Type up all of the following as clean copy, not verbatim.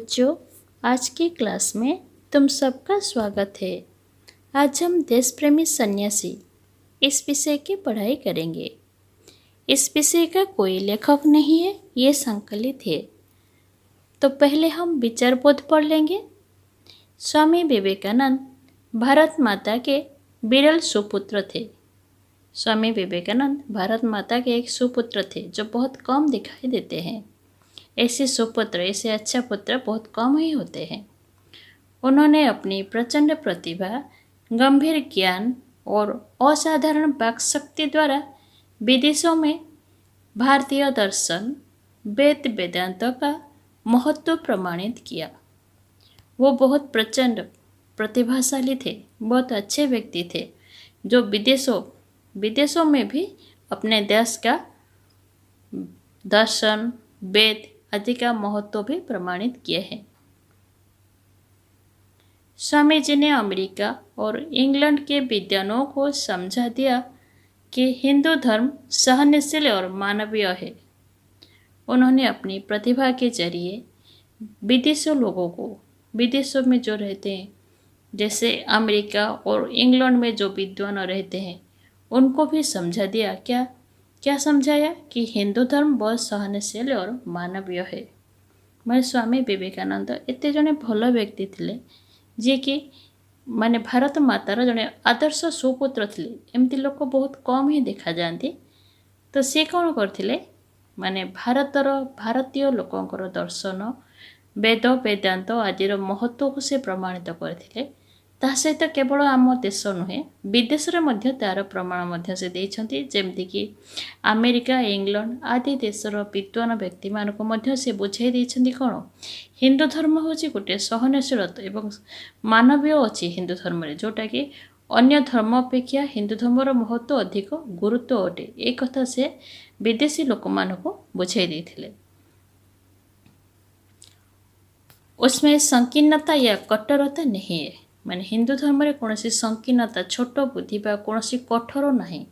बच्चों, आज की क्लास में तुम सबका स्वागत है। आज हम देश प्रेमी सन्यासी इस विषय की पढ़ाई करेंगे। इस विषय का कोई लेखक नहीं है, ये संकलित है। तो पहले हम विचारबोध पढ़ लेंगे। स्वामी विवेकानंद भारत माता के विरल सुपुत्र थे। स्वामी विवेकानंद भारत माता के एक सुपुत्र थे जो बहुत कम दिखाई देते हैं। ऐसे सुपुत्र, ऐसे अच्छा पुत्र बहुत कम ही होते हैं। उन्होंने अपनी प्रचंड प्रतिभा, गंभीर ज्ञान और असाधारण वाक शक्ति द्वारा विदेशों में भारतीय दर्शन, वेद वेदांत का महत्व प्रमाणित किया। वो बहुत प्रचंड प्रतिभाशाली थे, बहुत अच्छे व्यक्ति थे जो विदेशों में भी अपने देश का दर्शन, वेद आदि का महत्व भी प्रमाणित किए हैं। स्वामी जी ने अमेरिका और इंग्लैंड के विद्वानों को समझा दिया कि हिंदू धर्म सहनशील और मानवीय है। उन्होंने अपनी प्रतिभा के जरिए विदेशों में जो रहते हैं, जैसे अमेरिका और इंग्लैंड में जो विद्वान रहते हैं, उनको भी समझा दिया। क्या समझाया? कि हिंदू धर्म बहुत सहनशील और मानवीय है। मैं स्वामी विवेकानंद एते जने भल व्यक्ति थिले जे कि माने भारत मातार जने आदर्श सुपुत्र थिले। एमती लोक बहुत कम ही देखा जाती। तो सी कौन करथिले? माने भारतीय लोकंकर दर्शन, वेद वेदांत आदिर महत्व को से प्रमाणित करथिले। ता सहित केवल आम देश नुहे, विदेश में तार प्रमाण मध्य से देइछंती। जेमती कि अमेरिका, इंग्लैंड आदि देशर विद्वान व्यक्ति मानक मध्य से बुझाई देइछंती कौन? हिंदू धर्म होची गोटे सहनशीलता एवं मानवीय अच्छी हिंदू धर्म रे, जोटा कि अन्य धर्म अपेक्षा हिंदू धर्मर महत्व अधिक गुरुत्व अटे। एक कथा से विदेशी लोक मानक बुझाई देइथिले। उसमें संकीर्णता या कट्टरता नहीं है। माने हिंदू धर्म में कौन सी संकीर्णता, छोट बुद्धि बा कौन सी कठोर नहीं।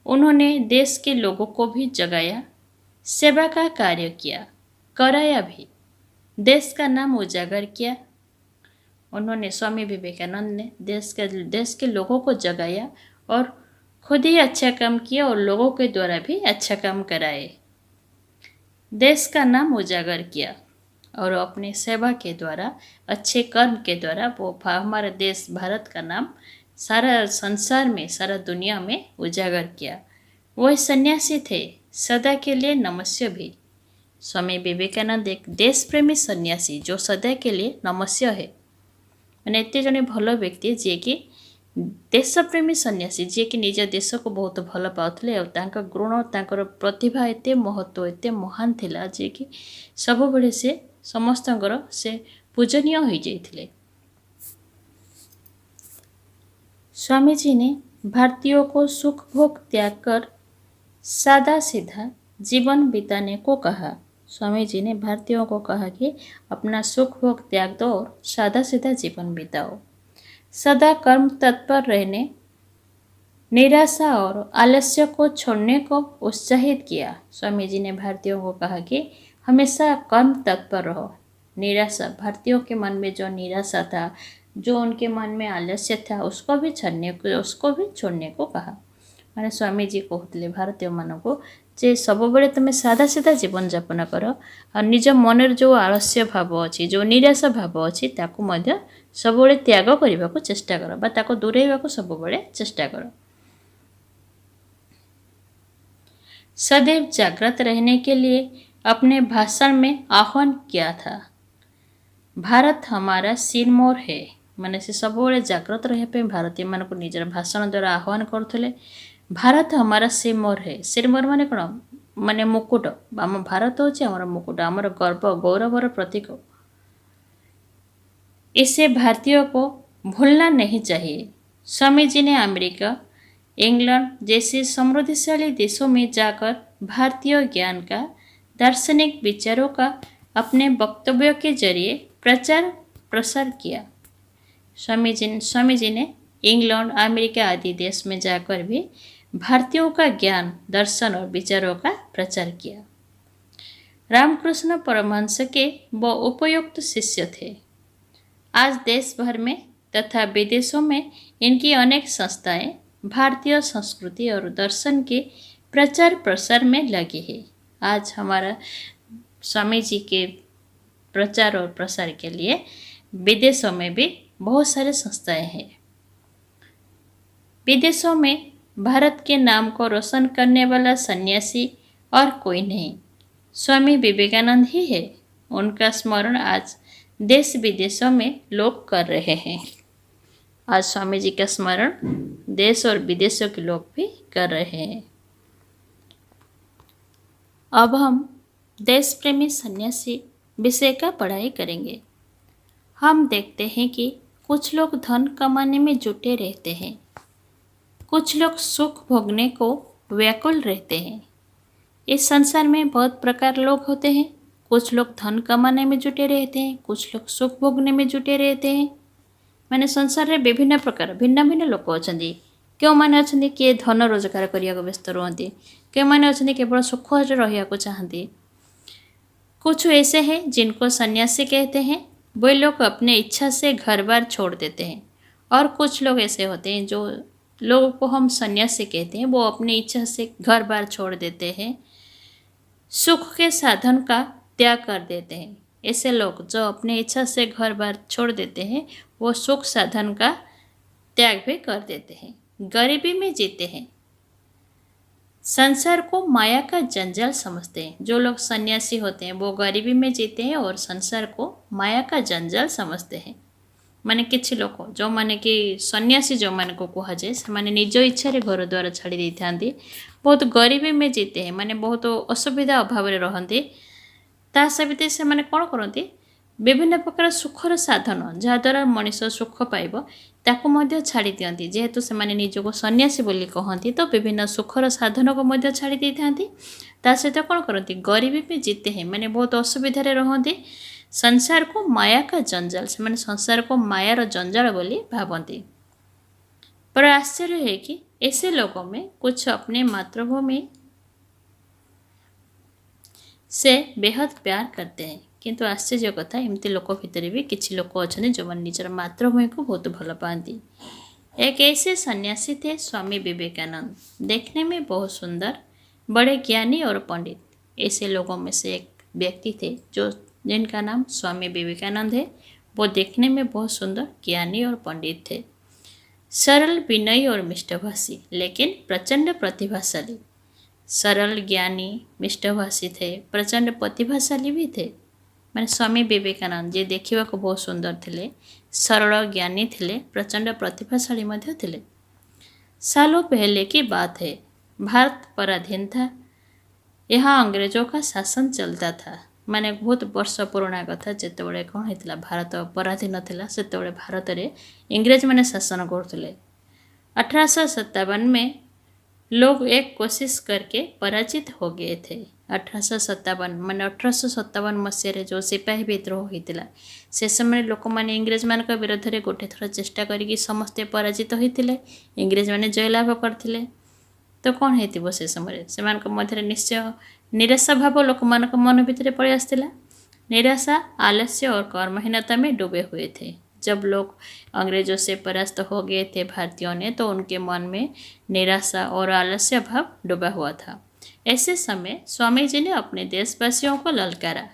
उन्होंने देश के लोगों को भी जगाया, सेवा का कार्य किया, कराया भी, देश का नाम उजागर किया। उन्होंने स्वामी विवेकानंद ने देश के लोगों को जगाया और खुद ही अच्छा काम किया और लोगों के द्वारा भी अच्छा काम कराए। देश का नाम उजागर किया और अपने सेवा के द्वारा, अच्छे कर्म के द्वारा वो हमारा देश भारत का नाम सारा संसार में, सारा दुनिया में उजागर किया। वह सन्यासी थे, सदा के लिए नमस्य भी। स्वामी विवेकानंद एक देश प्रेमी सन्यासी जो सदा के लिए नमस्य है। मैंने एत जने भल व्यक्ति जी कि देश प्रेमी सन्यासी जी कि निज देश को बहुत भल पाउथले और तांका गुण, तांकर प्रतिभा एते महत्व, एते महान थिला जे कि सब बेले से समस्तंकर से पूजनीय हो जाइथिले। स्वामी जी ने भारतीयों को सुख भोग त्याग कर सादा सीधा जीवन बिताने को कहा। स्वामी जी ने भारतीयों को कहा कि अपना सुख भोग त्याग दो और सादा सीधा जीवन बिताओ। सदा कर्म तत्पर रहने, निराशा और आलस्य को छोड़ने को उत्साहित किया। स्वामी जी ने भारतीयों को कहा कि हमेशा कर्म तत्पर रहो। निराशा, भारतीयों के मन में जो निराशा था, जो उनके मन में आलस्य था, उसको भी छोड़ने को कहा। माने स्वामी जी कहते भारतीय मान को जे सब बेले तुम सादा सीधा जीवन यापन कर और निज मन जो आलस्य भाव अच्छी, जो निराशा भाव अच्छी, ताकू मध्य सब बेले त्याग करने को चेष्टा कर, बा ताको दूरेवा को सब बेले चेष्टा कर। सदैव जागृत रहने के लिए अपने भाषण में आह्वान किया था। भारत हमारा सिरमौर है। माने से सब बेले जागृत रहे भारतीय मान को निजर भाषण द्वारा आह्वान करते। भारत हमारा सिरमौर है। सिरमौर माने कौन? माने मुकुट। आम भारत होचे आमर मुकुट, आमर गर्व गौरवर प्रतीक। इसे भारतीयों को भूलना नहीं चाहिए। स्वामी जी ने अमेरिका, इंग्लैंड जैसे समृद्धिशाली देशों में जाकर भारतीय ज्ञान का, दार्शनिक विचारों का अपने वक्तव्यों के जरिए प्रचार प्रसार किया। स्वामी जी ने इंग्लैंड, अमेरिका आदि देश में जाकर भी भारतीयों का ज्ञान, दर्शन और विचारों का प्रचार किया। रामकृष्ण परमहंस के वो उपयुक्त शिष्य थे। आज देश भर में तथा विदेशों में इनकी अनेक संस्थाएं भारतीय संस्कृति और दर्शन के प्रचार प्रसार में लगी है। आज हमारा स्वामी जी के प्रचार और प्रसार के लिए विदेशों में भी बहुत सारे संस्थाएं हैं। विदेशों में भारत के नाम को रोशन करने वाला सन्यासी और कोई नहीं, स्वामी विवेकानंद ही है। उनका स्मरण आज देश विदेशों में लोग कर रहे हैं। आज स्वामी जी का स्मरण देश और विदेशों के लोग भी कर रहे हैं। अब हम देश प्रेमी सन्यासी विषय का पढ़ाई करेंगे। हम देखते हैं कि कुछ लोग धन कमाने में जुटे रहते हैं, कुछ लोग सुख भोगने को व्याकुल रहते हैं। इस संसार में बहुत प्रकार लोग होते हैं। कुछ लोग धन कमाने में जुटे रहते हैं, कुछ लोग सुख भोगने में जुटे रहते हैं। माने संसार में विभिन्न प्रकार भिन्न भिन्न लोक अच्छा। क्यों मैंने अच्छा किए धन रोजगार करने को व्यस्त रुहति, क्यों मैंने अच्छा केवल सुख रहा चाहती। कुछ ऐसे हैं जिनको सन्यासी कहते हैं, वे लोग अपने इच्छा से घर बार छोड़ देते हैं। और कुछ लोग ऐसे होते हैं जो लोगों को हम सन्यासी कहते हैं, वो अपनी इच्छा से घर बार छोड़ देते हैं, सुख के साधन का त्याग कर देते हैं। ऐसे लोग जो अपने इच्छा से घर बार छोड़ देते हैं, वो सुख साधन का त्याग भी कर देते हैं, गरीबी में जीते हैं, संसार को माया का जंजाल समझते हैं। जो लोग सन्यासी होते हैं वो गरीबी में जीते हैं और संसार को माया का जंजाल समझते हैं। माने किछि लोक जो माने कि सन्यासी जो मान को कह जाए से माने निज इच्छा रे घर द्वार छाड़ी दे थांती, बहुत गरीबी में जीते हैं, माने बहुत असुविधा अभाव में रहते। ता सहित से माने कौन करती विभिन्न प्रकार सुखर साधन जहाद्वारा मनीष सुख पाइब ताकू मध्य छाड़ी दियंती। जेहेतु से माने निजको सन्यासी बोली कहती तो विभिन्न सुखर साधन को मध्य छाड़ी दे थांती। ता सहित कौन करती गरीबी में जीते हैं, माने बहुत असुविधा रहते। संसार को माया का जंजाल से माने संसार को मायार जंजाल बोली भावती। पर आश्चर्य है कि ऐसे लोगों में कुछ अपने मातृभूमि से बेहद प्यार करते हैं, किंतु आश्चर्य कथा एमती लोक भितर भी किसी लोक अच्छा जो मैंने निजर मातृभूमि को बहुत भल पाती। एक ऐसे सन्यासी थे स्वामी विवेकानंद, देखने में बहुत सुंदर, बड़े ज्ञानी और पंडित। ऐसे लोगों में से एक व्यक्ति थे जो जिनका नाम स्वामी विवेकानंद है। वो देखने में बहुत सुंदर, ज्ञानी और पंडित थे, सरल, विनयी और मिष्टभाषी, लेकिन प्रचंड प्रतिभाशाली। सरल, ज्ञानी, मिष्टभाषी थे, प्रचंड प्रतिभाशाली भी थे। मैंने स्वामी विवेकानंद जी देखा को बहुत सुंदर थे, सरल, ज्ञानी थे, प्रचंड प्रतिभाशाली मध्य थे। सालों पहले की बात है, भारत पराधीन था। यहाँ अंग्रेजों का शासन चलता था। माने बहुत वर्ष पुराना कथा, जिते कौन होता भारत पराधीन था से भारत में इंग्रेज मैंने शासन करते। 1857 में लोग एक कोशिश करके पराजित हो गए थे। 1857 माने 1857 मसीह जो सिपाही विद्रोह होता से समय लोक मैंने इंग्रेज मान विरोध में गोटे थर चेष्टा करी समस्ते पराजित होते, इंग्रेज मैंने जयलाभ करते। तो कौन हो से समय से मध्य निश्चय निराशा भाव लोक मान मन भितर पड़े आसला। निराशा, आलस्य और कर्महीनता में डूबे हुए थे। जब लोग अंग्रेजों से परास्त हो गए थे भारतीयों ने, तो उनके मन में निराशा और आलस्य भाव डूबा हुआ था। ऐसे समय स्वामी जी ने अपने देशवासियों को ललकारा।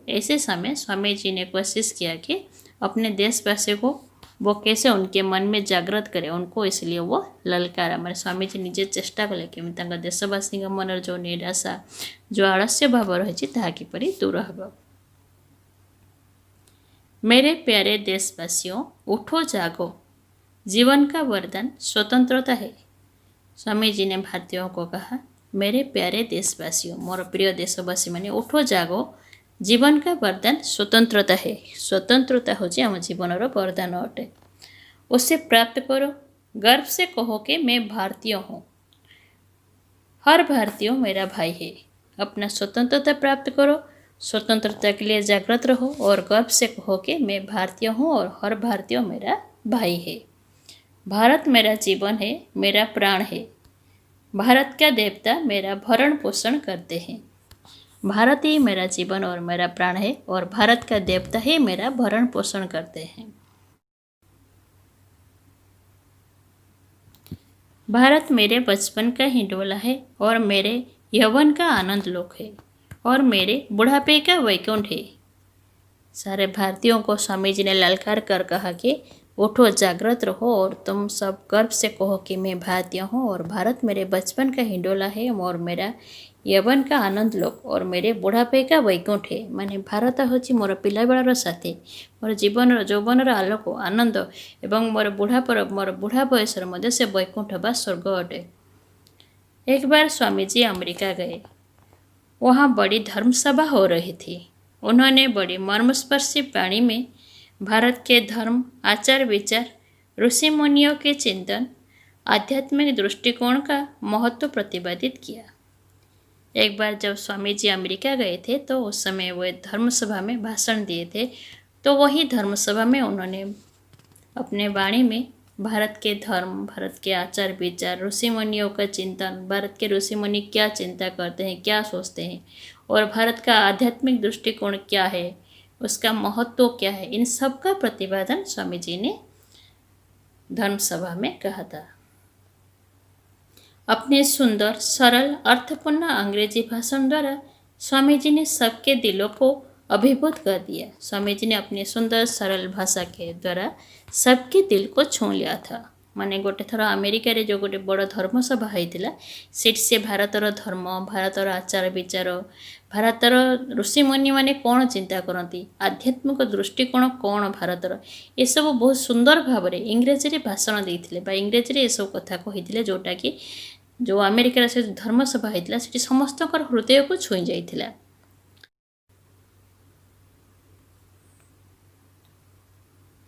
ऐसे समय स्वामी जी ने कोशिश किया कि अपने देशवासियों को वो कैसे उनके मन में जागृत करे उनको, इसलिए वो ललकारा। मेरे स्वामी जी निजे चेष्टा कले कि देशवासी मन जो निराशा, जो आलस्य भाव रही किपरि दूर हे। मेरे प्यारे देशवासियों, उठो जागो, जीवन का वरदान स्वतंत्रता है। स्वामी जी ने भारतीयों को कहा, मेरे प्यारे देशवासियों, मोर प्रिय देशवासी माने उठो जागो, जीवन का वरदान स्वतंत्रता है। स्वतंत्रता होची आम जीवनर वरदान अटे। उसे प्राप्त करो, गर्व से कहो कि मैं भारतीय हूँ। हर भारतीय मेरा भाई है। अपना स्वतंत्रता प्राप्त करो, स्वतंत्रता के लिए जागृत रहो और गर्व से कहो कि मैं भारतीय हूँ और हर भारतीय मेरा भाई है। भारत मेरा जीवन है, मेरा प्राण है। भारत का देवता मेरा भरण पोषण करते हैं। भारत ही मेरा जीवन और मेरा प्राण है और भारत का देवता ही मेरा भरण पोषण करते हैं। भारत मेरे बचपन का हिंडोला है और मेरे यौवन का आनंद लोक है और मेरे बुढ़ापे का वैकुंठ है। सारे भारतीयों को स्वामी जी ने ललकार कर कहा कि उठो, जागृत रहो और तुम सब गर्व से कहो कि मैं भारतीय हूँ और भारत मेरे बचपन का हिंडोला है और मेरा यौवन का आनंद लोक और मेरे बुढ़ापे का वैकुंठ है। माने भारत होची मोर पिलाबेलार साथी, मोर जीवन यौवनर आलोक आनंद एवं मोर बुढ़ा बयसर मध्य से वैकुंठ बा स्वर्ग अटे। एक बार स्वामी जी अमेरिका गए। वहाँ बड़ी धर्मसभा हो रही थी। उन्होंने बड़ी मर्मस्पर्शी वाणी में भारत के धर्म, आचार विचार, ऋषि मुनियों के चिंतन, आध्यात्मिक दृष्टिकोण का महत्व प्रतिपादित किया। एक बार जब स्वामी जी अमेरिका गए थे तो उस समय वे धर्मसभा में भाषण दिए थे। तो वही धर्मसभा में उन्होंने अपने वाणी में भारत के धर्म, भारत के आचार विचार, ऋषि मुनियों का चिंतन, भारत के ऋषि मुनि क्या चिंता करते हैं, क्या सोचते हैं और भारत का आध्यात्मिक दृष्टिकोण क्या है, उसका महत्व क्या है, इन सब का प्रतिपादन स्वामी जी ने धर्मसभा में कहा था। अपने सुंदर, सरल, अर्थपूर्ण अंग्रेजी भाषण द्वारा स्वामी जी ने सबके दिलों को अभिभूत कर दिया। स्वामी जी ने अपनी सुंदर सरल भाषा के द्वारा सबके दिल को छू लिया था। माने गोटे थर अमेरिका रे जो गोटे बड़ धर्मसभा होता से भारतर धर्म, भारतर आचार विचार, भारतर ऋषिमुनि मैंने कौन चिंता करती, आध्यात्मिक दृष्टिकोण कौन भारतर, ये सब बहुत सुंदर भाव में इंग्रेजी भाषण देते इंग्रेजी ये सब कथा कही जोटा कि जो अमेरिकार से धर्मसभा होता है समस्त हृदय को छुई जाइथिला।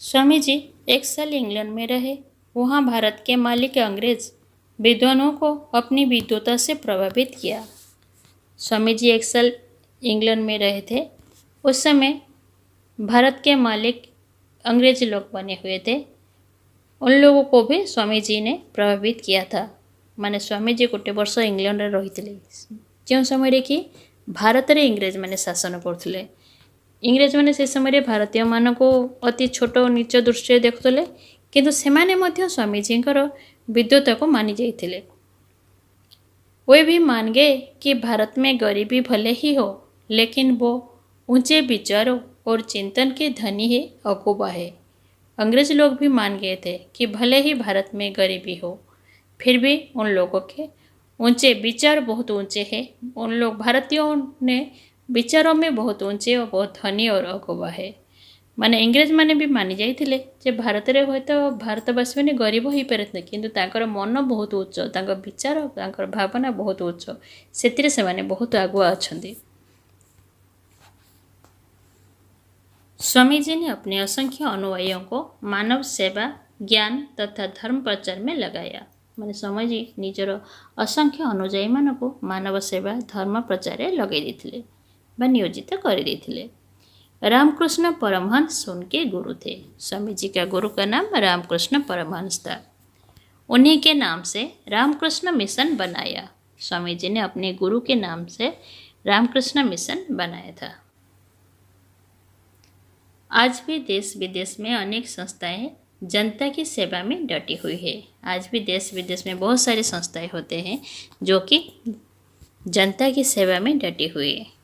स्वामी जी एक साल इंग्लैंड में रहे। वहाँ भारत के मालिक अंग्रेज विद्वानों को अपनी विद्वता से प्रभावित किया। स्वामी जी एक साल इंग्लैंड में रहे थे। उस समय भारत के मालिक अंग्रेज लोग बने हुए थे। उन लोगों को भी स्वामी जी ने प्रभावित किया था। माने स्वामी जी गोटे वर्ष इंग्लैंड में रही थे जो समय कि भारत में इंग्रेज मैंने शासन करते। इंग्रेज मैंने से समय भारतीय मान को अति छोट नीच दृष्टि देखुले, किंतु सेमाने मध्य स्वामी जी विद्वता को मानी जाइथिले। वे भी मान गए कि भारत में गरीबी भले ही हो, लेकिन वो ऊंचे विचारों और चिंतन के धनी है, अगुवा है। अंग्रेज लोग भी मान गए थे कि भले ही भारत में गरीबी हो, फिर भी उन लोगों के ऊंचे विचार बहुत ऊंचे हैं। उन लोग भारतीयों ने विचारों में बहुत ऊंचे और बहुत धनी और अगुवा है। माने इंग्रेज माने भी मानि जाइथिले जे भारत रे होय तो भारतवासी मैंने गरीब हो पारे, किंतु तांकर मन बहुत उच्च, तांकर विचार, तांकर भावना बहुत उच्च, सेतिरे से माने बहुत आगुआ अछंती। स्वामी जी ने अपने असंख्य अनुयायियों को मानव सेवा, ज्ञान तथा धर्म प्रचार में लगाया। माने स्वामी जी निजर असंख्य अनुयायी मान को मानव सेवा, धर्म प्रचार में लगे देथिले बा नियोजित कर देथिले। रामकृष्ण परमहंस उनके गुरु थे। स्वामी जी का गुरु का नाम रामकृष्ण परमहंस था। उन्हीं के नाम से रामकृष्ण मिशन बनाया। स्वामी जी ने अपने गुरु के नाम से रामकृष्ण मिशन बनाया था। आज भी देश विदेश में अनेक संस्थाएं जनता की सेवा में डटी हुई है। आज भी देश विदेश में बहुत सारी संस्थाएं होते हैं जो कि जनता की सेवा में डटी हुई है।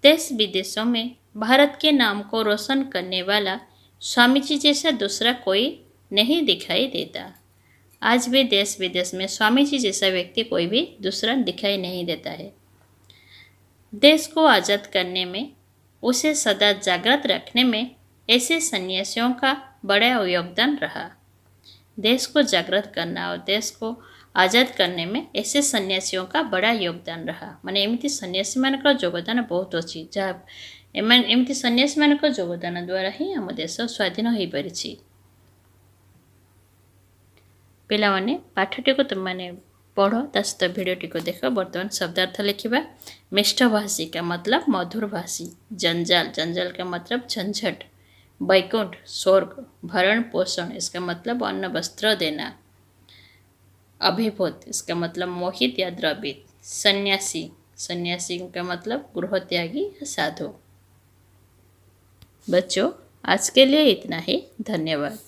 देश विदेशों में भारत के नाम को रोशन करने वाला स्वामी जी जैसा दूसरा कोई नहीं दिखाई देता। आज भी देश विदेश में स्वामी जी जैसा व्यक्ति कोई भी दूसरा दिखाई नहीं देता है। देश को आज़ाद करने में, उसे सदा जागृत रखने में ऐसे सन्यासियों का बड़ा योगदान रहा। देश को जागृत करना और देश को आज़ाद करने में ऐसे सन्यासियों का बड़ा योगदान रहा। माने एमती सन्यासी मान योगदान बहुत अच्छी, जहाँ एमती सन्यासी मान योगदान द्वारा ही आम देश स्वाधीन हो पारिछि। पिलाने पाठटी को तुमने पढ़, ता सहित भिडियोटी को देख। बर्तमान शब्दार्थ लिखा। मिष्ठभाषी का मतलब मधुर भाषी, जंजाल, जंजाल का मतलब झंझट, वैकुंठ स्वर्ग, भरण पोषण इसका मतलब अन्न वस्त्र देना, अभिभूत इसका मतलब मोहित या द्रवित। सन्यासी, सन्यासी का मतलब गृहत्यागी या साधु। बच्चों, आज के लिए इतना ही। धन्यवाद।